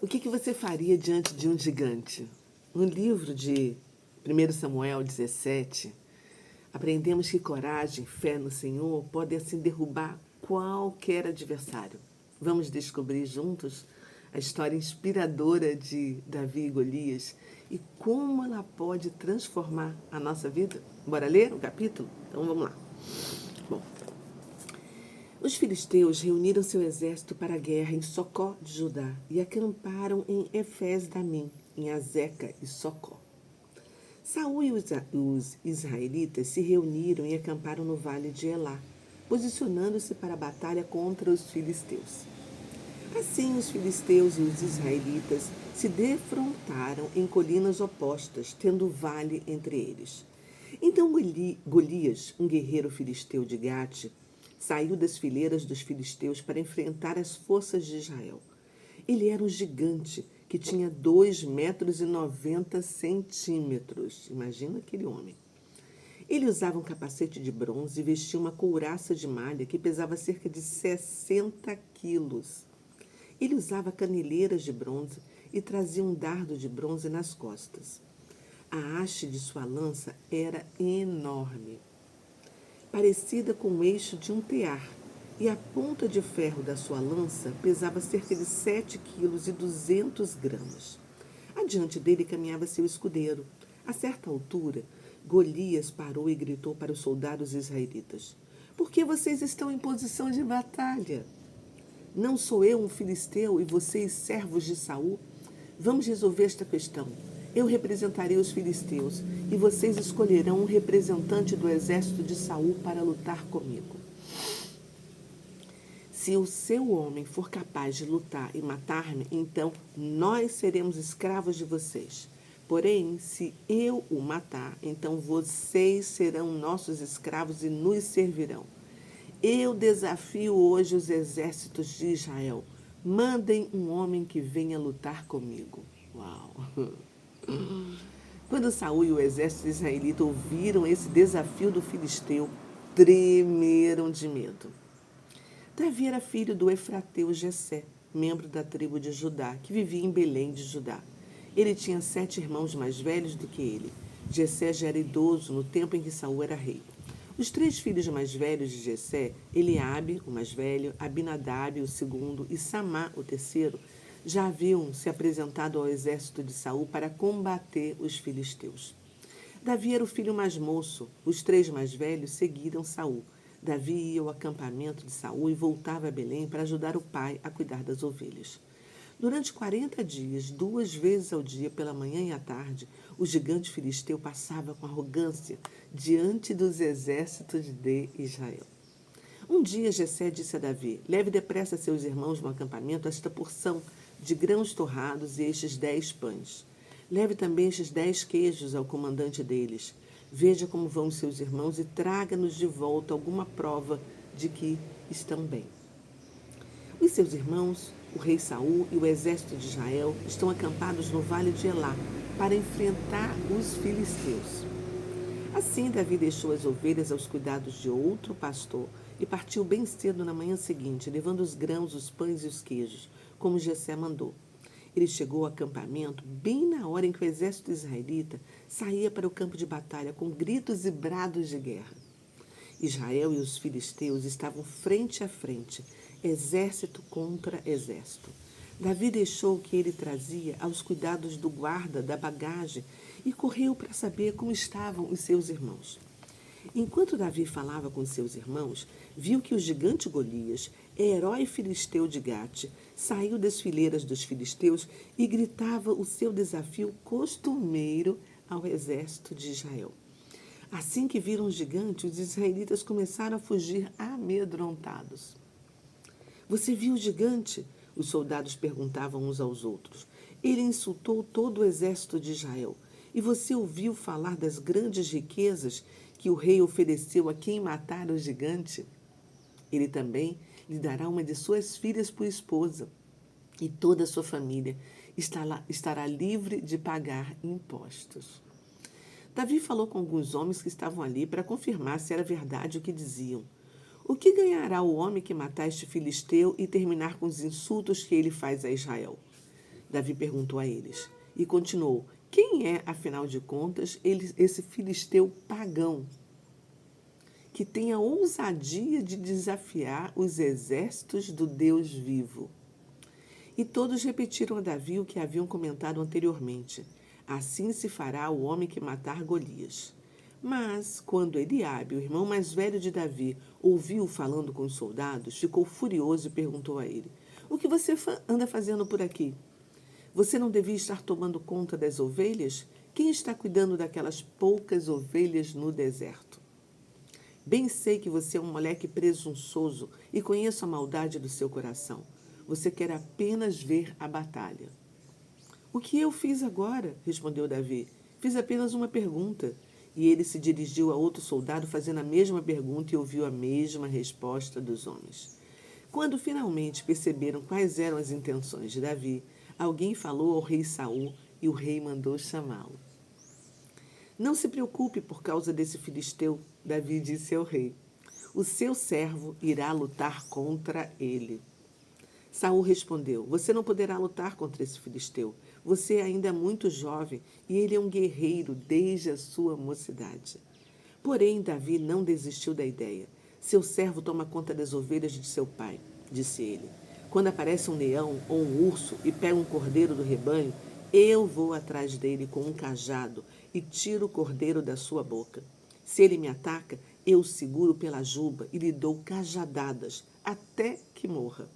O que você faria diante de um gigante? No livro de 1 Samuel 17, aprendemos que coragem, fé no Senhor podem assim derrubar qualquer adversário. Vamos descobrir juntos a história inspiradora de Davi e Golias e como ela pode transformar a nossa vida. Bora ler o capítulo? Então vamos lá. Bom, os filisteus reuniram seu exército para a guerra em Socó de Judá e acamparam em Efes-damim, em Azeca e Socó. Saul e os israelitas se reuniram e acamparam no vale de Elá, posicionando-se para a batalha contra os filisteus. Assim, os filisteus e os israelitas se defrontaram em colinas opostas, tendo o vale entre eles. Então Golias, um guerreiro filisteu de Gate, saiu das fileiras dos filisteus para enfrentar as forças de Israel. Ele era um gigante que tinha 2,90 m. Imagina aquele homem. Ele usava um capacete de bronze e vestia uma couraça de malha que pesava cerca de 60 quilos. Ele usava caneleiras de bronze e trazia um dardo de bronze nas costas. A haste de sua lança era enorme, parecida com o eixo de um tear, e a ponta de ferro da sua lança pesava cerca de 7,2 kg. Adiante dele caminhava seu escudeiro. A certa altura, Golias parou e gritou para os soldados israelitas: "Por que vocês estão em posição de batalha? Não sou eu um filisteu e vocês servos de Saul? Vamos resolver esta questão. Eu representarei os filisteus e vocês escolherão um representante do exército de Saul para lutar comigo. Se o seu homem for capaz de lutar e matar-me, então nós seremos escravos de vocês. Porém, se eu o matar, então vocês serão nossos escravos e nos servirão. Eu desafio hoje os exércitos de Israel. Mandem um homem que venha lutar comigo." Uau! Quando Saul e o exército israelita ouviram esse desafio do filisteu, tremeram de medo. Davi era filho do efrateu Jessé, membro da tribo de Judá, que vivia em Belém de Judá. Ele tinha 7 irmãos mais velhos do que ele. Jessé já era idoso no tempo em que Saul era rei. Os 3 filhos mais velhos de Jessé, Eliabe, o mais velho, Abinadab, o segundo, e Samá, o terceiro, já haviam se apresentado ao exército de Saul para combater os filisteus. Davi era o filho mais moço. Os 3 mais velhos seguiram Saul. Davi ia ao acampamento de Saul e voltava a Belém para ajudar o pai a cuidar das ovelhas. Durante 40 dias, 2 vezes ao dia, pela manhã e à tarde, o gigante filisteu passava com arrogância diante dos exércitos de Israel. Um dia Jessé disse a Davi: "Leve depressa seus irmãos no acampamento esta porção de grãos torrados e estes 10 pães. Leve também estes 10 queijos ao comandante deles. Veja como vão os seus irmãos e traga-nos de volta alguma prova de que estão bem." Os seus irmãos, o rei Saul e o exército de Israel, estão acampados no vale de Elá para enfrentar os filisteus. Assim, Davi deixou as ovelhas aos cuidados de outro pastor e partiu bem cedo na manhã seguinte, levando os grãos, os pães e os queijos, como Jessé mandou. Ele chegou ao acampamento bem na hora em que o exército israelita saía para o campo de batalha com gritos e brados de guerra. Israel e os filisteus estavam frente a frente, exército contra exército. Davi deixou o que ele trazia aos cuidados do guarda da bagagem e correu para saber como estavam os seus irmãos. Enquanto Davi falava com seus irmãos, viu que o gigante Golias, herói filisteu de Gate, saiu das fileiras dos filisteus e gritava o seu desafio costumeiro ao exército de Israel. Assim que viram o gigante, os israelitas começaram a fugir amedrontados. "Você viu o gigante?" os soldados perguntavam uns aos outros. "Ele insultou todo o exército de Israel. E você ouviu falar das grandes riquezas que o rei ofereceu a quem matar o gigante? Ele também lhe dará uma de suas filhas por esposa, e toda a sua família estará livre de pagar impostos." Davi falou com alguns homens que estavam ali para confirmar se era verdade o que diziam. "O que ganhará o homem que matar este filisteu e terminar com os insultos que ele faz a Israel?" Davi perguntou a eles. E continuou: quem é, afinal de contas, esse filisteu pagão que tem a ousadia de desafiar os exércitos do Deus vivo? E todos repetiram a Davi o que haviam comentado anteriormente. Assim se fará o homem que matar Golias. Mas, quando Eliabe, o irmão mais velho de Davi, ouviu falando com os soldados, ficou furioso e perguntou a ele: o que você anda fazendo por aqui? Você não devia estar tomando conta das ovelhas? Quem está cuidando daquelas poucas ovelhas no deserto? Bem sei que você é um moleque presunçoso e conheço a maldade do seu coração. Você quer apenas ver a batalha. O que eu fiz agora? Respondeu Davi. Fiz apenas uma pergunta. E ele se dirigiu a outro soldado fazendo a mesma pergunta e ouviu a mesma resposta dos homens. Quando finalmente perceberam quais eram as intenções de Davi, alguém falou ao rei Saul e o rei mandou chamá-lo. Não se preocupe por causa desse filisteu, Davi disse ao rei. O seu servo irá lutar contra ele. Saul respondeu: você não poderá lutar contra esse filisteu. Você ainda é muito jovem e ele é um guerreiro desde a sua mocidade. Porém, Davi não desistiu da ideia. Seu servo toma conta das ovelhas de seu pai, disse ele. Quando aparece um leão ou um urso e pega um cordeiro do rebanho, eu vou atrás dele com um cajado e tiro o cordeiro da sua boca. Se ele me ataca, eu o seguro pela juba e lhe dou cajadadas até que morra.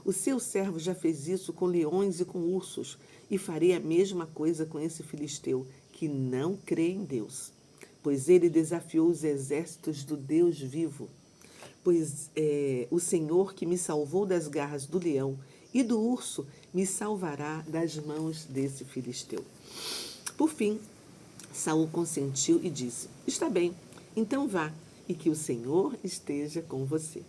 O seu servo já fez isso com leões e com ursos, e farei a mesma coisa com esse filisteu, que não crê em Deus. Pois ele desafiou os exércitos do Deus vivo. Pois o Senhor que me salvou das garras do leão e do urso me salvará das mãos desse filisteu. Por fim, Saul consentiu e disse: está bem, então vá, e que o Senhor esteja com você.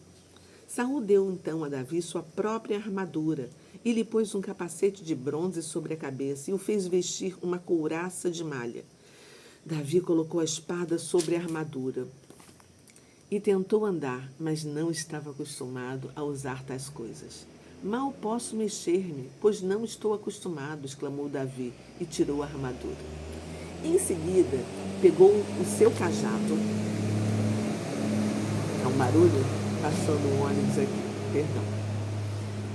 Saul deu então a Davi sua própria armadura e lhe pôs um capacete de bronze sobre a cabeça e o fez vestir uma couraça de malha. Davi colocou a espada sobre a armadura e tentou andar, mas não estava acostumado a usar tais coisas. Mal posso mexer-me, pois não estou acostumado, exclamou Davi e tirou a armadura. Em seguida, pegou o seu cajado. É um barulho? Passando um ônibus aqui, perdão.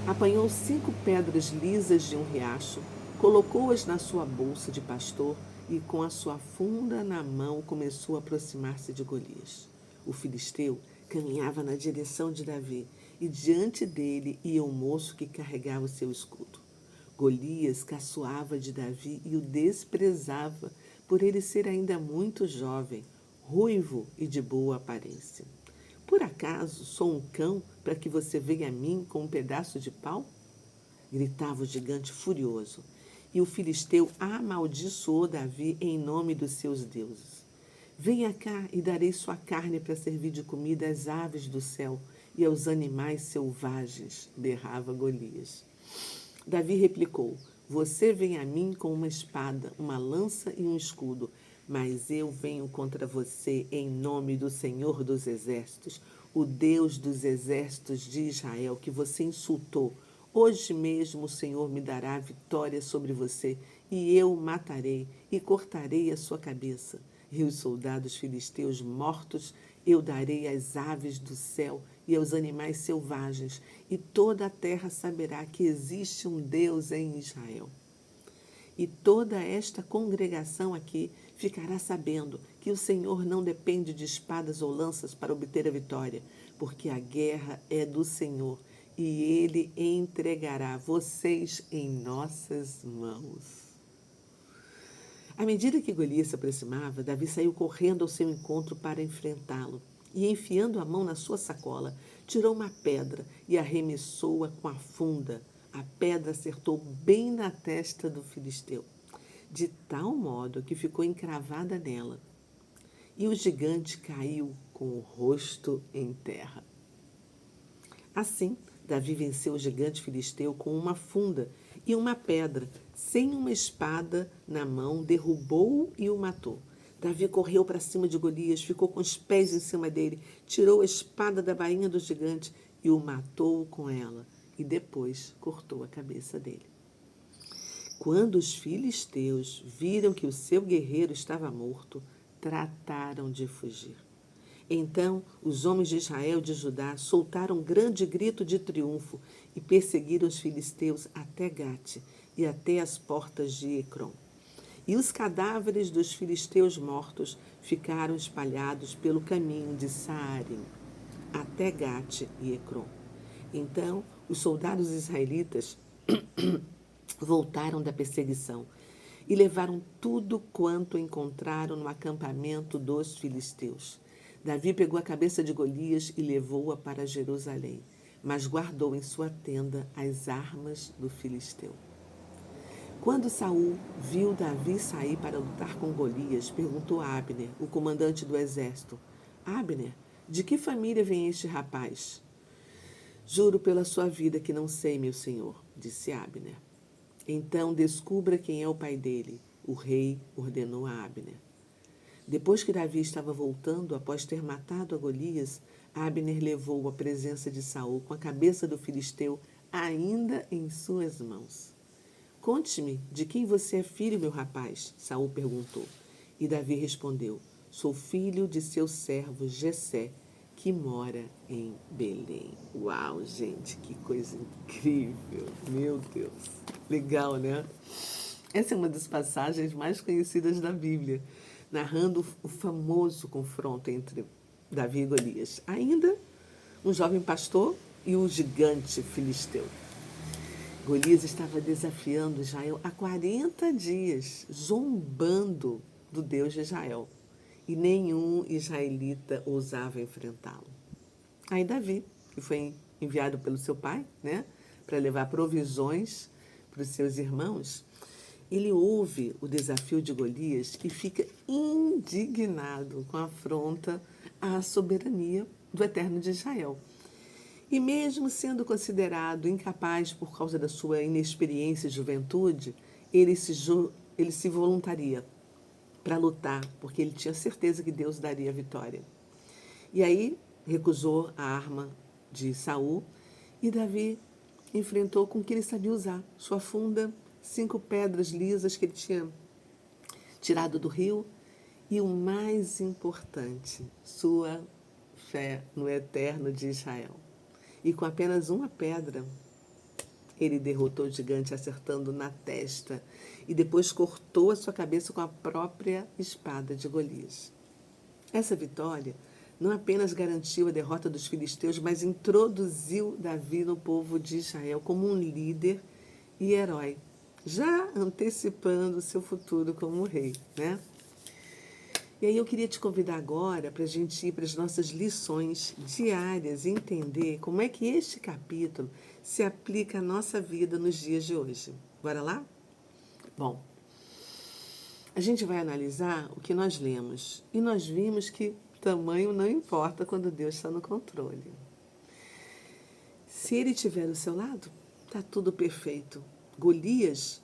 Apanhou 5 pedras lisas de um riacho, colocou-as na sua bolsa de pastor e com a sua funda na mão começou a aproximar-se de Golias. O filisteu caminhava na direção de Davi e diante dele ia o moço que carregava o seu escudo. Golias caçoava de Davi e o desprezava por ele ser ainda muito jovem, ruivo e de boa aparência. Por acaso sou um cão para que você venha a mim com um pedaço de pau? Gritava o gigante furioso. E o filisteu amaldiçoou Davi em nome dos seus deuses. Venha cá e darei sua carne para servir de comida às aves do céu e aos animais selvagens, berrava Golias. Davi replicou: você vem a mim com uma espada, uma lança e um escudo, mas eu venho contra você em nome do Senhor dos Exércitos, o Deus dos exércitos de Israel, que você insultou. Hoje mesmo o Senhor me dará vitória sobre você, e eu o matarei e cortarei a sua cabeça. E os soldados filisteus mortos eu darei às aves do céu e aos animais selvagens, e toda a terra saberá que existe um Deus em Israel. E toda esta congregação aqui ficará sabendo que o Senhor não depende de espadas ou lanças para obter a vitória, porque a guerra é do Senhor e Ele entregará vocês em nossas mãos. À medida que Golias se aproximava, Davi saiu correndo ao seu encontro para enfrentá-lo e, enfiando a mão na sua sacola, tirou uma pedra e arremessou-a com a funda. A pedra acertou bem na testa do filisteu, de tal modo que ficou encravada nela. E o gigante caiu com o rosto em terra. Assim, Davi venceu o gigante filisteu com uma funda e uma pedra, sem uma espada na mão, derrubou-o e o matou. Davi correu para cima de Golias, ficou com os pés em cima dele, tirou a espada da bainha do gigante e o matou com ela. E depois cortou a cabeça dele. Quando os filisteus viram que o seu guerreiro estava morto, trataram de fugir. Então os homens de Israel e de Judá soltaram um grande grito de triunfo e perseguiram os filisteus até Gate e até as portas de Ecrom. E os cadáveres dos filisteus mortos ficaram espalhados pelo caminho de Saarim até Gate e Ecrom. Então os soldados israelitas voltaram da perseguição e levaram tudo quanto encontraram no acampamento dos filisteus. Davi pegou a cabeça de Golias e levou-a para Jerusalém, mas guardou em sua tenda as armas do filisteu. Quando Saul viu Davi sair para lutar com Golias, perguntou a Abner, o comandante do exército: Abner, de que família vem este rapaz? Juro pela sua vida que não sei, meu senhor, disse Abner. Então descubra quem é o pai dele, o rei ordenou a Abner. Depois que Davi estava voltando, após ter matado a Golias, Abner levou-o à presença de Saul com a cabeça do filisteu ainda em suas mãos. Conte-me, de quem você é filho, meu rapaz? Saul perguntou. E Davi respondeu: sou filho de seu servo Jessé, que mora em Belém. Uau, gente, que coisa incrível! Meu Deus! Legal, né? Essa é uma das passagens mais conhecidas da Bíblia, narrando o famoso confronto entre Davi e Golias. Ainda um jovem pastor e o gigante filisteu. Golias estava desafiando Israel há 40 dias, zombando do Deus de Israel. E nenhum israelita ousava enfrentá-lo. Aí Davi, que foi enviado pelo seu pai, né, para levar provisões para os seus irmãos, ele ouve o desafio de Golias e fica indignado com a afronta à soberania do Eterno de Israel. E mesmo sendo considerado incapaz por causa da sua inexperiência e juventude, ele se voluntaria para lutar, porque ele tinha certeza que Deus daria a vitória. E aí recusou a arma de Saul e Davi enfrentou com o que ele sabia usar, sua funda, 5 pedras lisas que ele tinha tirado do rio e o mais importante, sua fé no Eterno de Israel. E com apenas uma pedra, ele derrotou o gigante acertando na testa e depois cortou a sua cabeça com a própria espada de Golias. Essa vitória não apenas garantiu a derrota dos filisteus, mas introduziu Davi no povo de Israel como um líder e herói, já antecipando seu futuro como rei, né? E aí eu queria te convidar agora para a gente ir para as nossas lições diárias e entender como é que este capítulo se aplica à nossa vida nos dias de hoje. Bora lá? Bom, a gente vai analisar o que nós lemos e nós vimos que tamanho não importa quando Deus está no controle. Se Ele estiver do seu lado, está tudo perfeito. Golias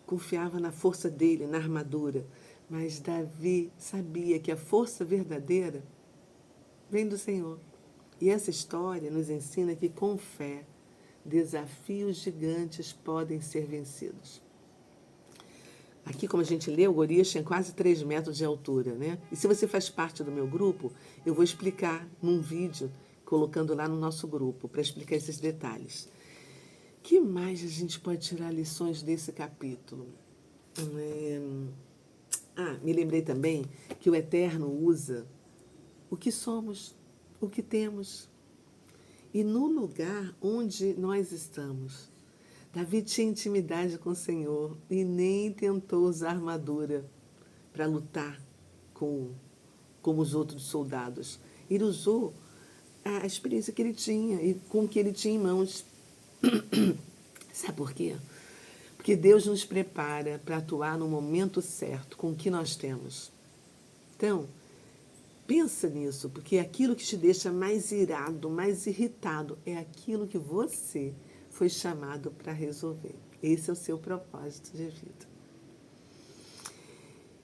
confiava na força dele, na armadura, mas Davi sabia que a força verdadeira vem do Senhor. E essa história nos ensina que com fé, desafios gigantes podem ser vencidos. Aqui, como a gente leu, Golias tinha quase 3 metros de altura, né? E se você faz parte do meu grupo, eu vou explicar num vídeo, colocando lá no nosso grupo, para explicar esses detalhes. O que mais a gente pode tirar lições desse capítulo? Me lembrei também que o Eterno usa o que somos, o que temos. E no lugar onde nós estamos, Davi tinha intimidade com o Senhor e nem tentou usar armadura para lutar como os outros soldados. Ele usou a experiência que ele tinha e com o que ele tinha em mãos. Sabe por quê? Porque Deus nos prepara para atuar no momento certo, com o que nós temos. Então, pensa nisso, porque aquilo que te deixa mais irado, mais irritado, é aquilo que você foi chamado para resolver. Esse é o seu propósito de vida.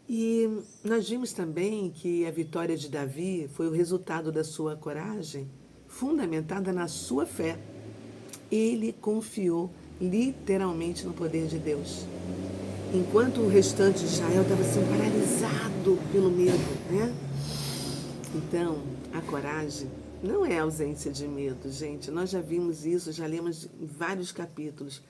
E nós vimos também que a vitória de Davi foi o resultado da sua coragem, fundamentada na sua fé. Ele confiou literalmente no poder de Deus. enquanto o restante de Israel estava assim paralisado pelo medo, né? Então, a coragem não é ausência de medo, gente. Nós já vimos isso, já lemos em vários capítulos.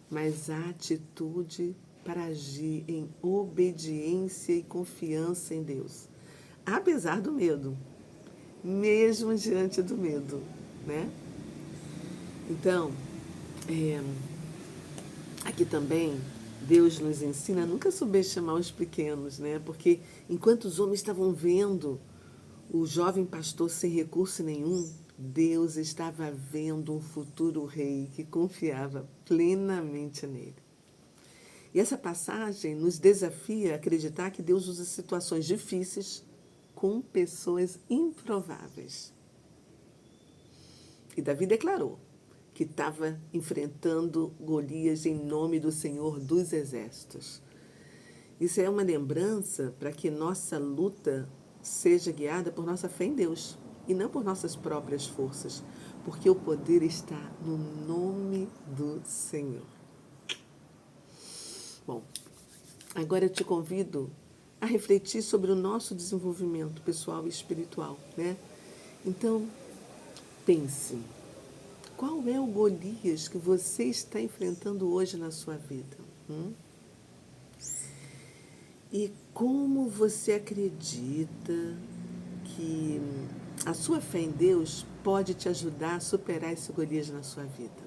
Mas a atitude para agir em obediência e confiança em Deus. Apesar do medo. Mesmo diante do medo, né? Então, aqui também Deus nos ensina a nunca subestimar os pequenos, né? Porque enquanto os homens estavam vendo o jovem pastor sem recurso nenhum, Deus estava vendo um futuro rei que confiava plenamente nele. E essa passagem nos desafia a acreditar que Deus usa situações difíceis com pessoas improváveis. E Davi declarou que estava enfrentando Golias em nome do Senhor dos Exércitos. Isso é uma lembrança para que nossa luta seja guiada por nossa fé em Deus e não por nossas próprias forças, porque o poder está no nome do Senhor. Bom, agora eu te convido a refletir sobre o nosso desenvolvimento pessoal e espiritual, né? Então, pense, qual é o Golias que você está enfrentando hoje na sua vida? E como você acredita que a sua fé em Deus pode te ajudar a superar esse Golias na sua vida?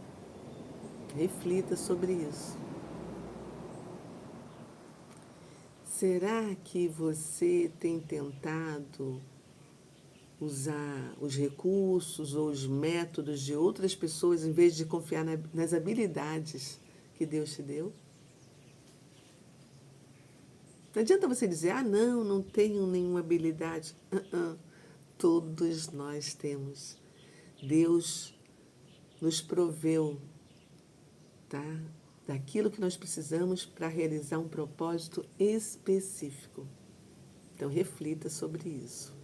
Reflita sobre isso. Será que você tem tentado usar os recursos ou os métodos de outras pessoas em vez de confiar nas habilidades que Deus te deu? Não adianta você dizer, não tenho nenhuma habilidade. Todos nós temos. Deus nos proveu, tá? Daquilo que nós precisamos para realizar um propósito específico. Então, reflita sobre isso.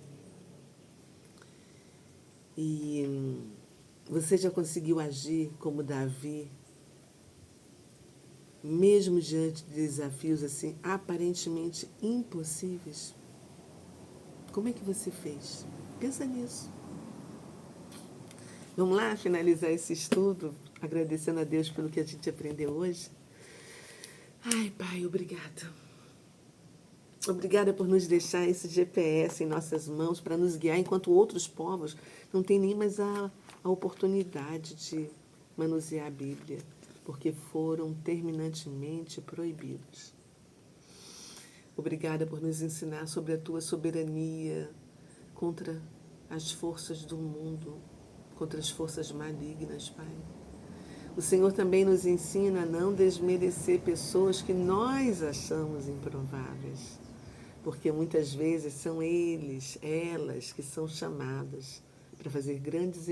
E você já conseguiu agir como Davi, mesmo diante de desafios assim aparentemente impossíveis? Como é que você fez? Pensa nisso. Vamos lá finalizar esse estudo, agradecendo a Deus pelo que a gente aprendeu hoje? Ai, Pai, obrigada. Obrigada por nos deixar esse GPS em nossas mãos para nos guiar, enquanto outros povos não têm nem mais a oportunidade de manusear a Bíblia, porque foram terminantemente proibidos. Obrigada por nos ensinar sobre a tua soberania contra as forças do mundo, contra as forças malignas, Pai. O Senhor também nos ensina a não desmerecer pessoas que nós achamos improváveis, porque muitas vezes são eles, elas, que são chamadas para fazer grandes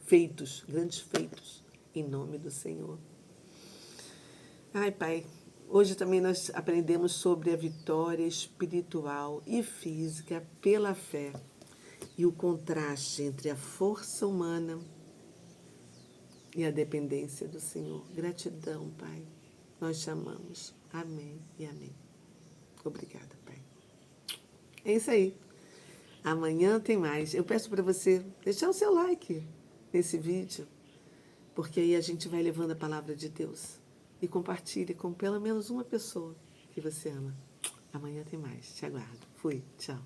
feitos em nome do Senhor. Ai, Pai, hoje também nós aprendemos sobre a vitória espiritual e física pela fé e o contraste entre a força humana e a dependência do Senhor. Gratidão, Pai. Nós te amamos. Amém e amém. Obrigada, Pai. É isso aí. Amanhã tem mais. Eu peço para você deixar o seu like nesse vídeo, porque aí a gente vai levando a palavra de Deus. E compartilhe com pelo menos uma pessoa que você ama. Amanhã tem mais. Te aguardo. Fui. Tchau.